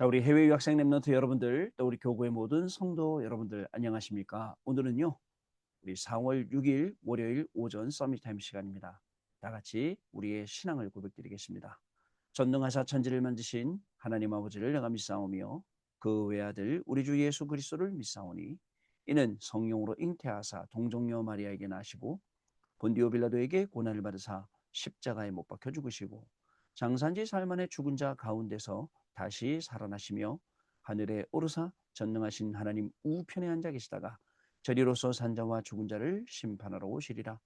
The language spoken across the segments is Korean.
자, 우리 해외 유학생 랩런트 여러분들, 또 우리 교구의 모든 성도 여러분들 안녕하십니까? 오늘은요, 우리 4월 6일 월요일 오전 서밋타임 시간입니다. 다 같이 우리의 신앙을 고백드리겠습니다. 전능하사 천지를 만드신 하나님 아버지를 내가 믿사오며 그 외아들 우리 주 예수 그리스도를 믿사오니 이는 성령으로 잉태하사 동정녀 마리아에게 나시고 본디오 빌라도에게 고난을 받으사 십자가에 못 박혀 죽으시고 장사한지 살만의 죽은 자 가운데서 다시 살아나시며 하늘에 오르사 전능하신 하나님 우편에 앉아 계시다가 저리로서 산자와 죽은 자를 심판하러 오시리라.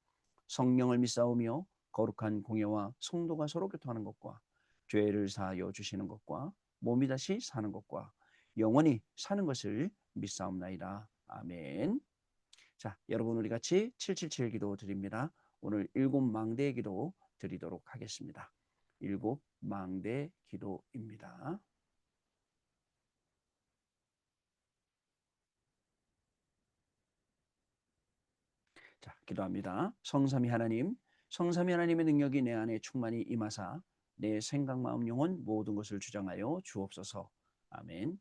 성령을 믿사오며 거룩한 공예와 성도가 서로 교통하는 것과 죄를 사하여 주시는 것과 몸이 다시 사는 것과 영원히 사는 것을 믿사옵나이다. 아멘. 자, 여러분 우리 같이 777 기도 드립니다. 오늘 7망대 기도 드리도록 하겠습니다. 7망대 기도입니다. 자, 기도합니다. 성삼위 하나님, 성삼위 하나님의 능력이 내 안에 충만히 임하사 내 생각, 마음, 영혼 모든 것을 주장하여 주옵소서. 아멘.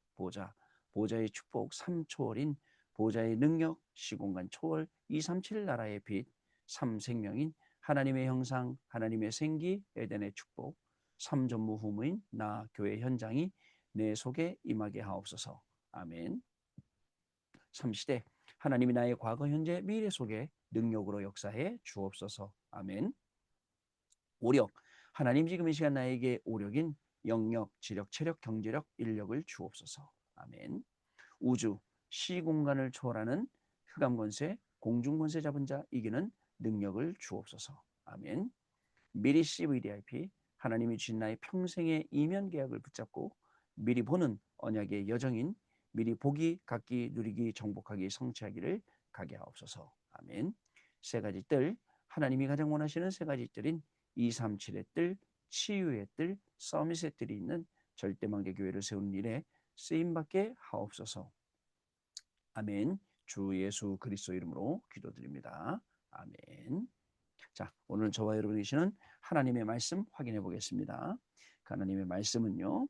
보좌의 축복 3초월인 보좌의 능력, 시공간 초월 237 나라의 빛, 3생명인 하나님의 형상, 하나님의 생기, 에덴의 축복, 3전무후무인 나 교회 현장이 내 속에 임하게 하옵소서. 아멘. 3시대 하나님이 나의 과거, 현재, 미래 속에 능력으로 역사해 주옵소서. 아멘. 오력 하나님 지금 이 시간 나에게 오력인 영력, 지력, 체력, 경제력, 인력을 주옵소서. 아멘. 우주 시공간을 초월하는 흑암권세, 공중권세 잡은 자 이기는 능력을 주옵소서. 아멘. 미리 CVDIP 하나님이 주신 나의 평생의 이면 계약을 붙잡고 미리 보는 언약의 여정인 미리 보기, 갖기, 누리기, 정복하기, 성취하기를 가게 하옵소서. 아멘. 세 가지 뜰 하나님이 가장 원하시는 세 가지 뜰인 237의 뜰, 치유의 뜰, 서밋의 뜰이 있는 절대망대 교회를 세우는 일에 쓰임받게 하옵소서. 아멘. 주 예수 그리스도 이름으로 기도드립니다. 아멘. 자, 오늘 저와 여러분이 계시는 하나님의 말씀 확인해 보겠습니다. 그 하나님의 말씀은요.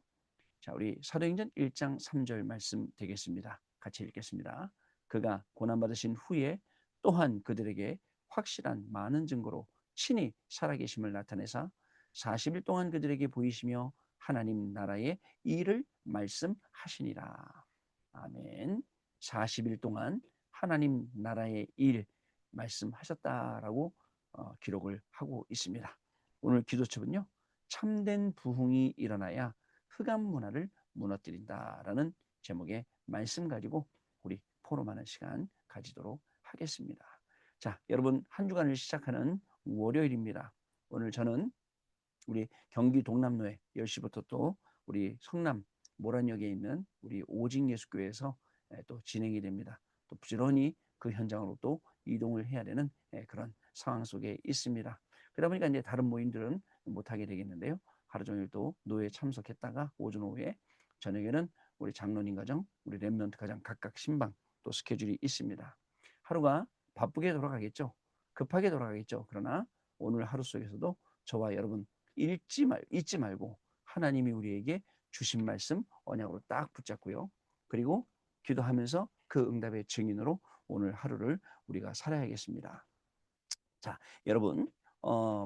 자, 우리 사도행전 1장 3절 말씀 되겠습니다. 같이 읽겠습니다. 그가 고난받으신 후에 또한 그들에게 확실한 많은 증거로 친히 살아계심을 나타내사 40일 동안 그들에게 보이시며 하나님 나라의 일을 말씀하시니라. 아멘. 40일 동안 하나님 나라의 일 말씀하셨다라고 기록을 하고 있습니다. 오늘 기도첩은요. 참된 부흥이 일어나야 흑암 문화를 무너뜨린다라는 제목의 말씀 가지고 우리 포럼하는 시간 가지도록 하겠습니다. 자, 여러분 한 주간을 시작하는 월요일입니다. 오늘 저는 우리 경기 동남로에 10시부터 또 우리 성남 모란역에 있는 우리 오직 예수교회에서 또 진행이 됩니다. 또 부지런히 그 현장으로 또 이동을 해야 되는 그런 상황 속에 있습니다. 그러다 보니까 이제 다른 모임들은 못하게 되겠는데요. 하루 종일 또 노예에 참석했다가 오전 오후에 저녁에는 우리 장로님 가정, 우리 랩런트 가정 각각 신방 또 스케줄이 있습니다. 하루가 바쁘게 돌아가겠죠. 급하게 돌아가겠죠. 그러나 오늘 하루 속에서도 저와 여러분 잊지 말고 하나님이 우리에게 주신 말씀 언약으로 딱 붙잡고요. 그리고 기도하면서 그 응답의 증인으로 오늘 하루를 우리가 살아야겠습니다. 자, 여러분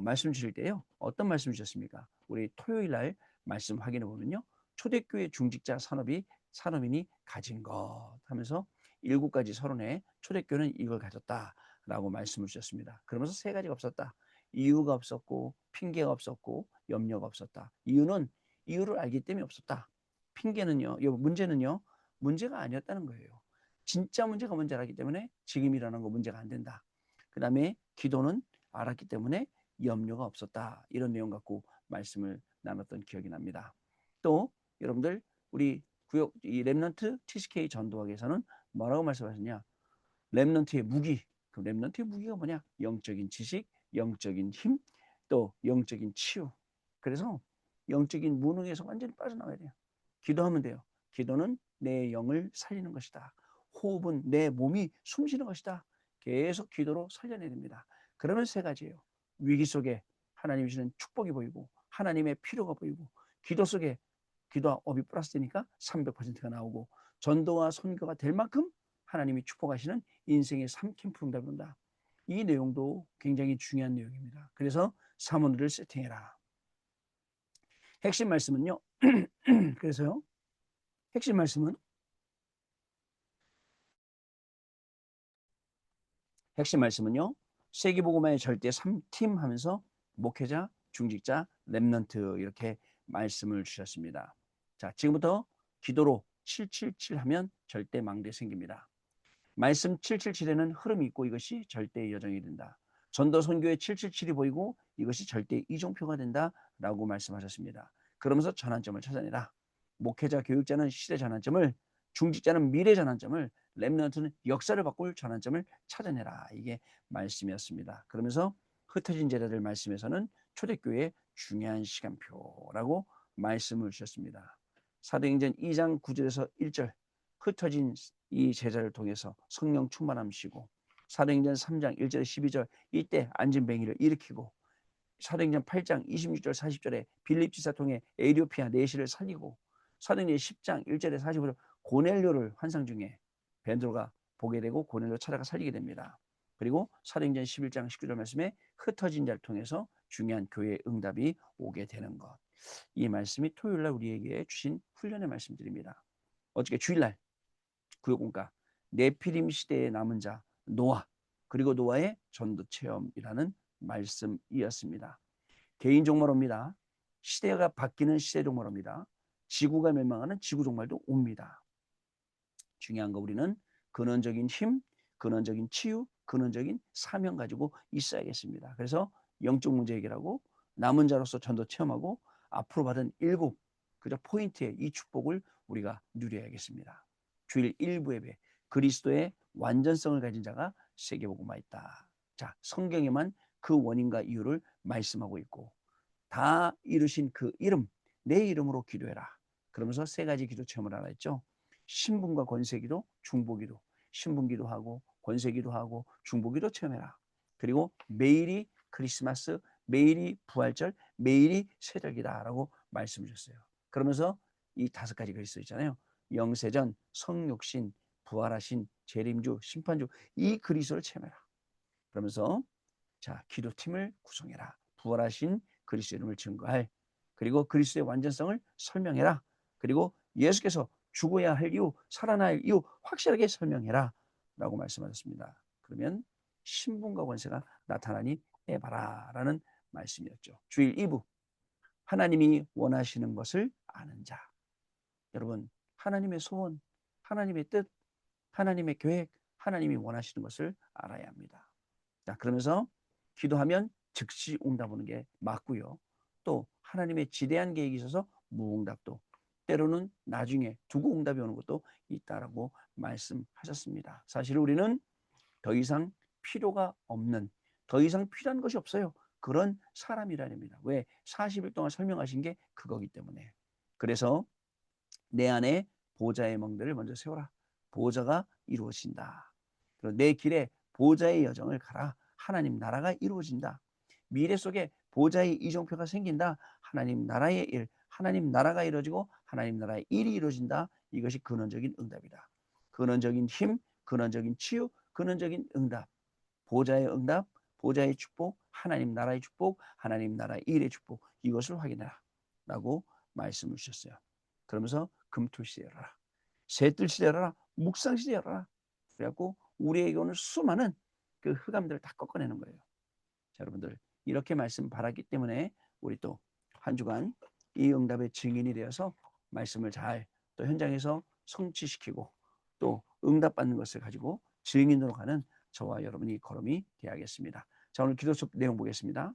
말씀 주실 때요. 어떤 말씀 주셨습니까? 우리 토요일 날 말씀 확인해 보면요. 초대교회 중직자 산업인이 가진 것 하면서 7가지 서론에 초대교회는 이걸 가졌다라고 말씀을 주셨습니다. 그러면서 세 가지가 없었다. 이유가 없었고 핑계가 없었고 염려가 없었다. 이유를 알기 때문에 없었다. 핑계는요. 문제는요. 문제가 아니었다는 거예요. 진짜 문제가 뭔지 알았기 때문에 지금 일어난 거 문제가 안 된다. 그 다음에 기도는 알았기 때문에 염려가 없었다. 이런 내용 갖고 말씀을 나눴던 기억이 납니다. 또 여러분들 우리 구역 이 렘넌트 TCK 전도학에서는 뭐라고 말씀하셨냐? 렘넌트의 무기. 그 렘넌트의 무기가 뭐냐? 영적인 지식, 영적인 힘, 또 영적인 치유. 그래서 영적인 무능에서 완전히 빠져나와야 돼요. 기도하면 돼요. 기도는 내 영을 살리는 것이다. 호흡은 내 몸이 숨쉬는 것이다. 계속 기도로 살려내야 됩니다. 그러면 세 가지예요. 위기 속에 하나님이 주시는 축복이 보이고 하나님의 필요가 보이고 기도 속에 기도업이 플러스 되니까 300%가 나오고 전도와 선교가 될 만큼 하나님이 축복하시는 인생의 3캠프 응답이 온다. 이 내용도 굉장히 중요한 내용입니다. 그래서 사모니를 세팅해라. 핵심 말씀은요. 그래서요. 핵심 말씀은 세계복음화의 절대 3팀 하면서 목회자, 중직자, 렘넌트 이렇게 말씀을 주셨습니다. 자, 지금부터 기도로 777 하면 절대 망대 생깁니다. 말씀 777에는 흐름이 있고 이것이 절대 여정이 된다. 전도 선교의 777이 보이고 이것이 절대 이종표가 된다라고 말씀하셨습니다. 그러면서 전환점을 찾아내라. 목회자, 교육자는 시대 전환점을, 중직자는 미래 전환점을, 렘넌트는 역사를 바꿀 전환점을 찾아내라. 이게 말씀이었습니다. 그러면서 흩어진 제자들 말씀에서는 초대교회의 중요한 시간표라고 말씀을 주셨습니다. 사도행전 2장 9절에서 1절 흩어진 이 제자를 통해서 성령 충만함시고, 사도행전 3장 1절 12절 이때 앉은 뱅이를 일으키고, 사도행전 8장 26절 40절에 빌립 지사 통해 에티오피아 내시를 살리고, 사도행전 10장 1절에 45절 고넬료를 환상 중에 베드로가 보게 되고 고넬료 찾아가 살리게 됩니다. 그리고 사도행전 11장 19절 말씀에 흩어진 자를 통해서 중요한 교회의 응답이 오게 되는 것. 이 말씀이 토요일날 우리에게 주신 훈련의 말씀드립니다. 어저께 주일날 구역공과 네피림 시대에 남은 자 노아, 그리고 노아의 전도 체험이라는 말씀이었습니다. 개인 종말입니다. 시대가 바뀌는 시대 종말입니다. 지구가 멸망하는 지구 종말도 옵니다. 중요한 거 우리는 근원적인 힘, 근원적인 치유, 근원적인 사명 가지고 있어야겠습니다. 그래서 영적 문제 해결하고 남은 자로서 전도 체험하고 앞으로 받은 7 그저 포인트의 이 축복을 우리가 누려야겠습니다. 주일 1부 예배, 그리스도의 완전성을 가진 자가 세계복음화에 있다. 자, 성경에만 그 원인과 이유를 말씀하고 있고 다 이루신 그 이름, 내 이름으로 기도해라. 그러면서 3가지 기도 체험을 하라 했죠. 신분과 권세기도, 중보기도, 신분기도 하고 권세기도 하고 중보기도 체험해라. 그리고 매일이 크리스마스, 매일이 부활절, 매일이 새벽이다라고 말씀 주셨어요. 그러면서 이 5가지 그리스도 있잖아요. 영세전, 성육신, 부활하신, 재림주, 심판주, 이 그리스도를 체험해라. 그러면서 자, 기도팀을 구성해라. 부활하신 그리스도 이름을 증거할, 그리고 그리스도의 완전성을 설명해라. 그리고 예수께서 죽어야 할 이유, 살아날 이유 확실하게 설명해라 라고 말씀하셨습니다. 그러면 신분과 권세가 나타나니 해봐라 라는 말씀이었죠. 주일 2부 하나님이 원하시는 것을 아는 자. 여러분, 하나님의 소원, 하나님의 뜻, 하나님의 계획, 하나님이 원하시는 것을 알아야 합니다. 자, 그러면서 기도하면 즉시 응답 오는 게 맞고요. 또 하나님의 지대한 계획이 있어서 무응답도, 때로는 나중에 두고 응답이 오는 것도 있다라고 말씀하셨습니다. 사실 우리는 더 이상 필요가 없는, 더 이상 필요한 것이 없어요. 그런 사람이라닙니다. 왜? 40일 동안 설명하신 게 그거기 때문에. 그래서 내 안에 보좌의 멍들을 먼저 세워라. 보좌가 이루어진다. 내 길에 보좌의 여정을 가라. 하나님 나라가 이루어진다. 미래 속에 보좌의 이정표가 생긴다. 하나님 나라의 일, 하나님 나라가 이루어지고 하나님 나라의 일이 이루어진다. 이것이 근원적인 응답이다. 근원적인 힘, 근원적인 치유, 근원적인 응답. 보좌의 응답, 보좌의 축복, 하나님 나라의 축복, 하나님 나라의 일의 축복. 이것을 확인해라. 라고 말씀을 주셨어요. 그러면서 금토시대 열어라. 새뜰시대 열어라. 묵상시대 열어라. 그래갖고 우리에게 오는 수많은 그 흑암들을 다 꺾어내는 거예요. 자, 여러분들 이렇게 말씀 바랐기 때문에 우리 또 한 주간 이 응답의 증인이 되어서 말씀을 잘 또 현장에서 성취시키고 또 응답받는 것을 가지고 증인으로 가는 저와 여러분이 걸음이 되어야겠습니다. 자, 오늘 기도 속 내용 보겠습니다.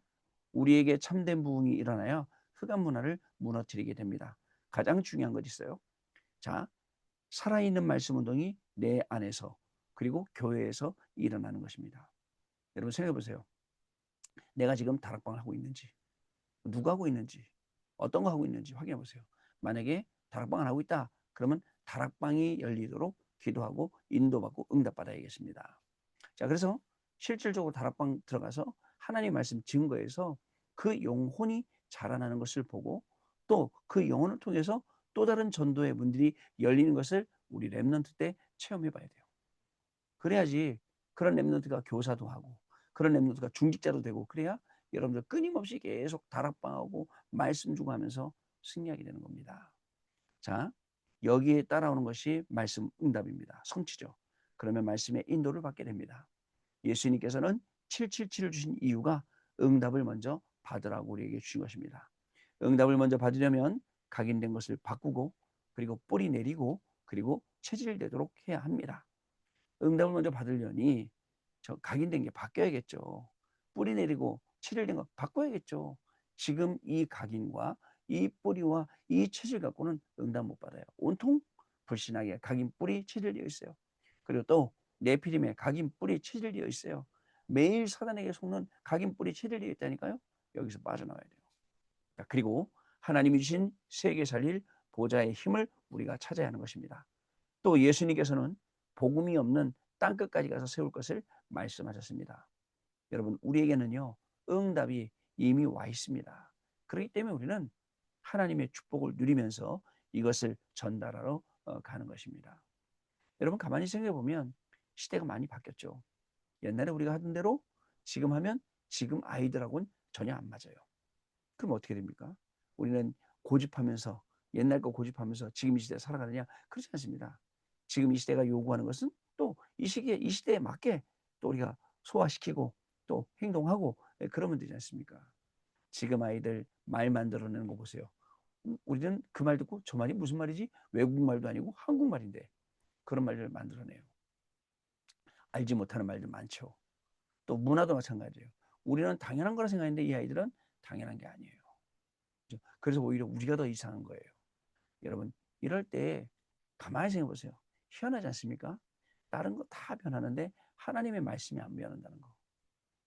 우리에게 참된 부흥이 일어나야 흑암 문화를 무너뜨리게 됩니다. 가장 중요한 것이 있어요. 자, 살아있는 말씀 운동이 내 안에서 그리고 교회에서 일어나는 것입니다. 여러분 생각해 보세요. 내가 지금 다락방을 하고 있는지, 누가 하고 있는지, 어떤 거 하고 있는지 확인해 보세요. 만약에 다락방을 하고 있다, 그러면 다락방이 열리도록 기도하고 인도받고 응답받아야겠습니다. 자, 그래서 실질적으로 다락방 들어가서 하나님 말씀 증거해서 그 영혼이 자라나는 것을 보고 또 그 영혼을 통해서 또 다른 전도의 문들이 열리는 것을 우리 렘넌트 때 체험해 봐야 돼요. 그래야지 그런 렘넌트가 교사도 하고 그런 렘넌트가 중직자도 되고 그래야 여러분들 끊임없이 계속 다락방하고 말씀 주고 하면서 승리하게 되는 겁니다. 자, 여기에 따라오는 것이 말씀 응답입니다. 성취죠. 그러면 말씀의 인도를 받게 됩니다. 예수님께서는 777을 주신 이유가 응답을 먼저 받으라고 우리에게 주신 것입니다. 응답을 먼저 받으려면 각인된 것을 바꾸고 그리고 뿌리 내리고 그리고 체질되도록 해야 합니다. 응답을 먼저 받으려니 저 각인된 게 바뀌어야겠죠. 뿌리 내리고 체질된 거 바꿔야겠죠. 지금 이 각인과 이 뿌리와 이 체질 갖고는 응답 못 받아요. 온통 불신하게 각인 뿌리 체질되어 있어요. 그리고 또 네피림에 각인 뿌리 체질되어 있어요. 매일 사단에게 속는 각인 뿌리 체질되어 있다니까요. 여기서 빠져나와야 돼요. 그리고 하나님이 주신 세계 살릴 보좌의 힘을 우리가 찾아야 하는 것입니다. 또 예수님께서는 복음이 없는 땅끝까지 가서 세울 것을 말씀하셨습니다. 여러분 우리에게는요 응답이 이미 와 있습니다. 그렇기 때문에 우리는 하나님의 축복을 누리면서 이것을 전달하러 가는 것입니다. 여러분 가만히 생각해 보면 시대가 많이 바뀌었죠. 옛날에 우리가 하던 대로 지금 하면 지금 아이들하고는 전혀 안 맞아요. 그럼 어떻게 됩니까? 우리는 고집하면서 옛날 거 고집하면서 지금 이 시대에 살아가느냐? 그렇지 않습니다. 지금 이 시대가 요구하는 것은 또 이 시기에 이 시대에 맞게 또 우리가 소화시키고 또 행동하고 그러면 되지 않습니까? 지금 아이들 말 만들어내는 거 보세요. 우리는 그 말 듣고 저 말이 무슨 말이지? 외국말도 아니고 한국말인데 그런 말들을 만들어내요. 알지 못하는 말들 많죠. 또 문화도 마찬가지예요. 우리는 당연한 거라 생각했는데 이 아이들은 당연한 게 아니에요. 그래서 오히려 우리가 더 이상한 거예요. 여러분 이럴 때 가만히 생각해 보세요. 희한하지 않습니까? 다른 거 다 변하는데 하나님의 말씀이 안 변한다는 거.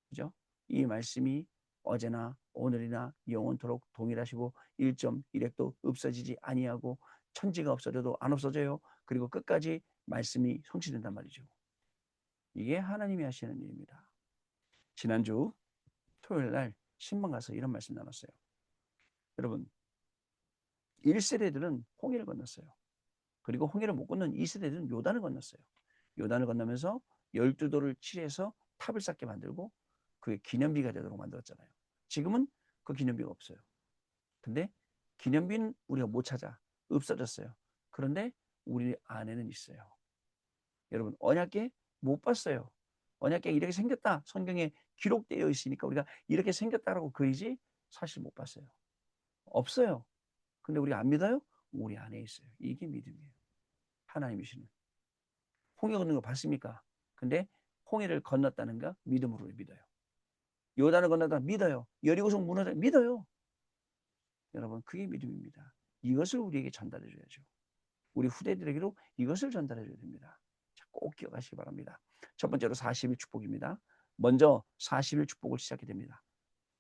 그죠? 이 말씀이 어제나 오늘이나 영원토록 동일하시고 1.1핵도 없어지지 아니하고 천지가 없어져도 안 없어져요. 그리고 끝까지 말씀이 성취된단 말이죠. 이게 하나님이 하시는 일입니다. 지난주 토요일 날 신방 가서 이런 말씀 나눴어요. 여러분 1세대들은 홍해를 건넜어요. 그리고 홍해를 못 건넌 2세대들은 요단을 건넜어요. 요단을 건너면서 12돌을 칠해서 탑을 쌓게 만들고 그게 기념비가 되도록 만들었잖아요. 지금은 그 기념비가 없어요. 근데 기념비는 우리가 못 찾아. 없어졌어요. 그런데 우리 안에는 있어요. 여러분 언약궤 못 봤어요. 언약궤 이렇게 생겼다. 성경에 기록되어 있으니까 우리가 이렇게 생겼다라고 그리지 사실 못 봤어요. 없어요. 근데 우리가 안 믿어요? 우리 안에 있어요. 이게 믿음이에요. 하나님이시는. 홍해 건너는 거 봤습니까? 근데 홍해를 건넜다는 거 믿음으로 믿어요. 요단을 건너다 믿어요. 여리고성 무너져 믿어요. 여러분 그게 믿음입니다. 이것을 우리에게 전달해 줘야죠. 우리 후대들에게도 이것을 전달해 줘야 됩니다. 자, 꼭 기억하시기 바랍니다. 첫 번째로 40일 축복입니다. 먼저 40일 축복을 시작하게 됩니다.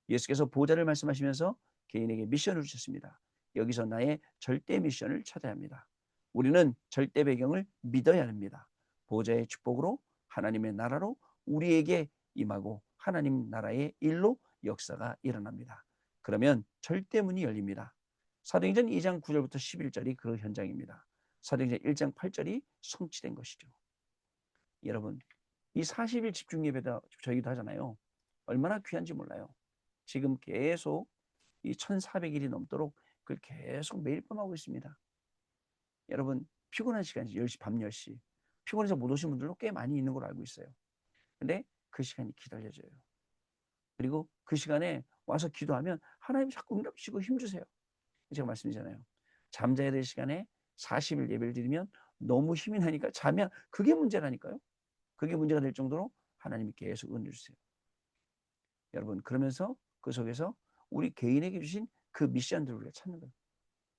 예수께서 보좌를 말씀하시면서 개인에게 미션을 주셨습니다. 여기서 나의 절대 미션을 찾아야 합니다. 우리는 절대 배경을 믿어야 합니다. 보좌의 축복으로 하나님의 나라로 우리에게 임하고 하나님 나라의 일로 역사가 일어납니다. 그러면 절대 문이 열립니다. 사도행전 2장 9절부터 11절이 그 현장입니다. 사도행전 1장 8절이 성취된 것이죠. 여러분 이 40일 집중 예배다 저희도 하잖아요. 얼마나 귀한지 몰라요. 지금 계속 이 1400일이 넘도록 그걸 계속 매일 밤 하고 있습니다. 여러분 피곤한 시간이 10시 밤 10시 피곤해서 못 오신 분들도 꽤 많이 있는 걸로 알고 있어요. 근데 그 시간이 기다려져요. 그리고 그 시간에 와서 기도하면 하나님 자꾸 응답 주시고 힘주세요. 제가 말씀드리잖아요. 잠자야 될 시간에 40일 예배를 드리면 너무 힘이 나니까 자면 그게 문제라니까요. 그게 문제가 될 정도로 하나님이 계속 은혜 주세요. 여러분 그러면서 그 속에서 우리 개인에게 주신 그 미션들을 우리가 찾는 거예요.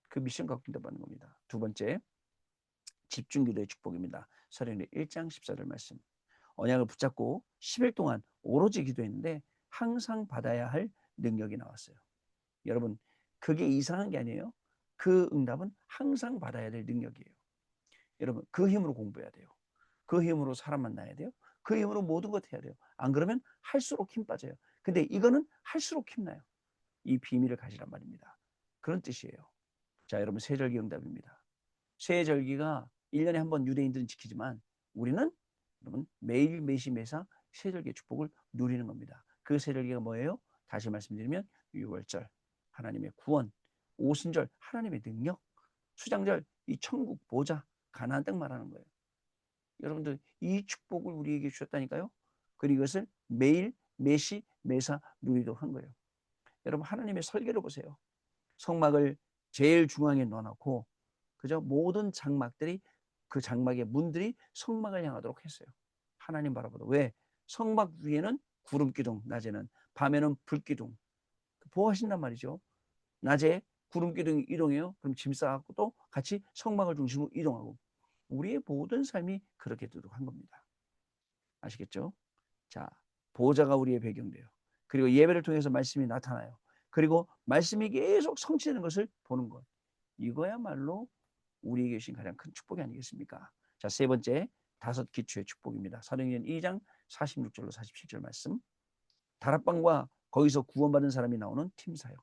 그 미션 갖고 응답받는 겁니다. 두 번째 집중기도의 축복입니다. 사도행전 1장 14절 말씀. 언약을 붙잡고 10일 동안 오로지 기도했는데 항상 받아야 할 능력이 나왔어요. 여러분 그게 이상한 게 아니에요. 그 응답은 항상 받아야 될 능력이에요. 여러분 그 힘으로 공부해야 돼요. 그 힘으로 사람 만나야 돼요. 그 힘으로 모든 것 해야 돼요. 안 그러면 할수록 힘 빠져요. 근데 이거는 할수록 힘나요. 이 비밀을 가지란 말입니다. 그런 뜻이에요. 자, 여러분 세절기 응답입니다. 세절기가 1년에 한 번 유대인들은 지키지만 우리는 여러분 매일 매시 매사 세절기의 축복을 누리는 겁니다. 그 세절기가 뭐예요? 다시 말씀드리면 유월절 하나님의 구원, 오순절 하나님의 능력, 수장절 이 천국 보좌 가나안 땅 말하는 거예요. 여러분들 이 축복을 우리에게 주셨다니까요. 그리고 이것을 매일 매시 매사 누리도록 한 거예요. 여러분 하나님의 설계를 보세요. 성막을 제일 중앙에 넣어놓고 그저 모든 장막들이 그 장막의 문들이 성막을 향하도록 했어요. 하나님 바라보다. 왜? 성막 위에는 구름 기둥, 낮에는 밤에는 불 기둥 보호하신단 말이죠. 낮에 구름 기둥이 이동해요. 그럼 짐 싸갖고 또 같이 성막을 중심으로 이동하고 우리의 모든 삶이 그렇게 되도록 한 겁니다. 아시겠죠? 자, 보호자가 우리의 배경돼요. 그리고 예배를 통해서 말씀이 나타나요. 그리고 말씀이 계속 성취되는 것을 보는 것. 이거야말로 우리에게 주신 가장 큰 축복이 아니겠습니까? 자, 세 번째, 다섯 기초의 축복입니다. 사도행전 2장 46절로 47절 말씀. 다락방과 거기서 구원받은 사람이 나오는 팀 사역.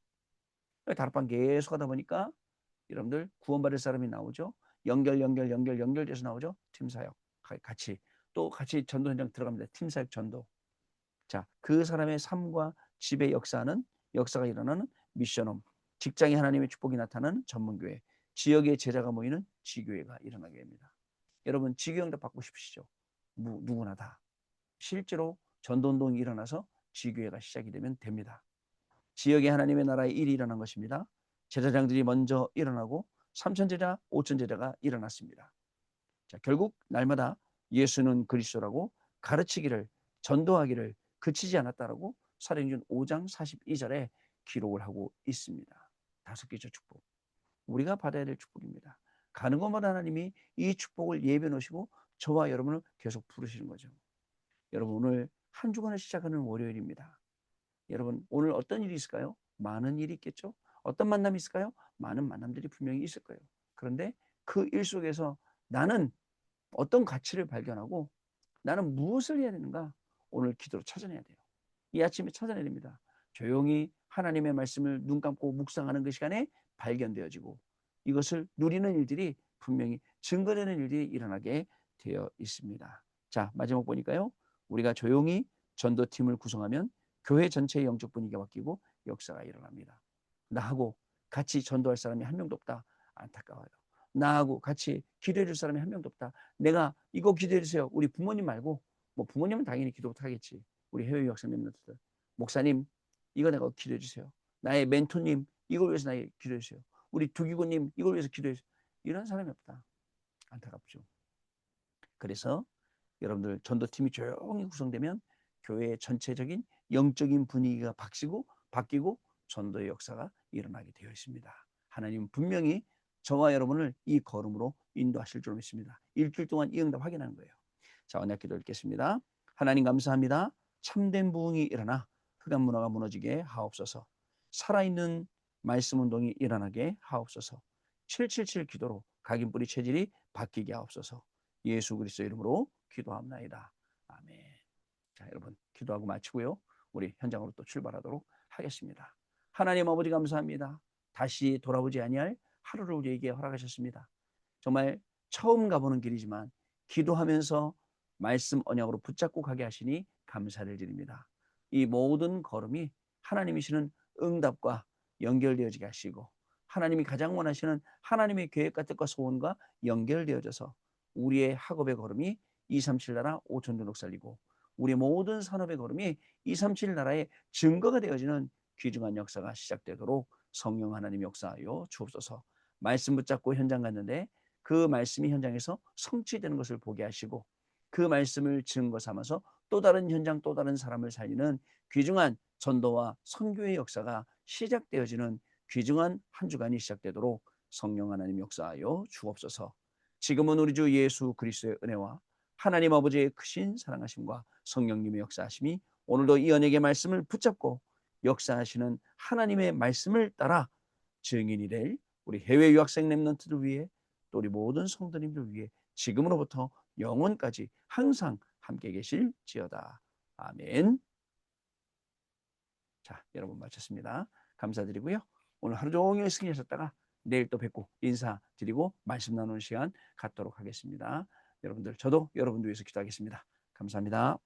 다락방 계속 하다 보니까 여러분들 구원받을 사람이 나오죠. 연결돼서 나오죠. 팀 사역. 같이 또 같이 전도 현장 들어갑니다. 팀 사역 전도. 자, 그 사람의 삶과 집의 역사가 일어나는 미션홈, 직장에 하나님의 축복이 나타나는 전문교회, 지역의 제자가 모이는 지교회가 일어나게 됩니다. 여러분 지교 응답 받고 싶으시죠? 누구나 다. 실제로 전도운동이 일어나서 지교회가 시작이 되면 됩니다. 지역에 하나님의 나라의 일이 일어난 것입니다. 제사장들이 먼저 일어나고 3천 제자, 5천 제자가 일어났습니다. 자, 결국 날마다 예수는 그리스도라고 가르치기를 전도하기를 그치지 않았다라고 사도행전 5장 42절에 기록을 하고 있습니다. 다섯 개죠 축복. 우리가 받아야 될 축복입니다. 가는 곳마다 하나님이 이 축복을 예비해 놓으시고 저와 여러분을 계속 부르시는 거죠. 여러분 오늘 한 주간을 시작하는 월요일입니다. 여러분 오늘 어떤 일이 있을까요? 많은 일이 있겠죠. 어떤 만남이 있을까요? 많은 만남들이 분명히 있을 거예요. 그런데 그 일 속에서 나는 어떤 가치를 발견하고 나는 무엇을 해야 되는가? 오늘 기도로 찾아내야 돼요. 이 아침에 찾아내야 됩니다. 조용히 하나님의 말씀을 눈 감고 묵상하는 그 시간에 발견되어지고 이것을 누리는 일들이 분명히 증거되는 일들이 일어나게 되어 있습니다. 자, 마지막 보니까요. 우리가 조용히 전도팀을 구성하면 교회 전체의 영적 분위기가 바뀌고 역사가 일어납니다. 나하고 같이 전도할 사람이 한 명도 없다. 안타까워요. 나하고 같이 기도해 줄 사람이 한 명도 없다. 내가 이거 기도해 주세요. 우리 부모님 말고 뭐 부모님은 당연히 기도 못하겠지. 우리 해외 유학생님들 목사님 이거 내가 기도해 주세요. 나의 멘토님 이걸 위해서 나에게 기도해 주세요. 우리 두기고님 이걸 위해서 기도해 주세요. 이런 사람이 없다. 안타깝죠. 그래서 여러분들 전도팀이 조용히 구성되면 교회의 전체적인 영적인 분위기가 바뀌고 전도의 역사가 일어나게 되어 있습니다. 하나님은 분명히 저와 여러분을 이 걸음으로 인도하실 줄 믿습니다. 일주일 동안 이 응답 확인하는 거예요. 자, 언약 기도 읽겠습니다. 하나님 감사합니다. 참된 부흥이 일어나 흑암 문화가 무너지게 하옵소서. 살아있는 말씀 운동이 일어나게 하옵소서. 777 기도로 각인뿌리 체질이 바뀌게 하옵소서. 예수 그리스도 이름으로 기도합나이다. 아멘. 자, 여러분 기도하고 마치고요. 우리 현장으로 또 출발하도록 하겠습니다. 하나님 아버지 감사합니다. 다시 돌아오지 아니할 하루를 우리에게 허락하셨습니다. 정말 처음 가보는 길이지만 기도하면서 말씀 언약으로 붙잡고 가게 하시니 감사를 드립니다. 이 모든 걸음이 하나님이시는 응답과 연결되어지게 하시고 하나님이 가장 원하시는 하나님의 계획과 뜻과 소원과 연결되어져서 우리의 학업의 걸음이 237 나라 5천전국 살리고 우리 모든 산업의 걸음이 237 나라의 증거가 되어지는 귀중한 역사가 시작되도록 성령 하나님 역사하여 주옵소서. 말씀 붙잡고 현장 갔는데 그 말씀이 현장에서 성취되는 것을 보게 하시고 그 말씀을 증거 삼아서 또 다른 현장 또 다른 사람을 살리는 귀중한 전도와 선교의 역사가 시작되어지는 귀중한 한 주간이 시작되도록 성령 하나님 역사하여 주옵소서. 지금은 우리 주 예수 그리스도의 은혜와 하나님 아버지의 크신 사랑하심과 성령님의 역사하심이 오늘도 이 언약의 말씀을 붙잡고 역사하시는 하나님의 말씀을 따라 증인이 될 우리 해외 유학생 렘넌트들 위해 또 우리 모든 성도님들 위해 지금으로부터 영원까지 항상 함께 계실지어다. 아멘. 자, 여러분 마쳤습니다. 감사드리고요. 오늘 하루 종일 승리하셨다가 내일 또 뵙고 인사드리고 말씀 나누는 시간 갖도록 하겠습니다. 여러분들 저도 여러분들 위해서 기도하겠습니다. 감사합니다.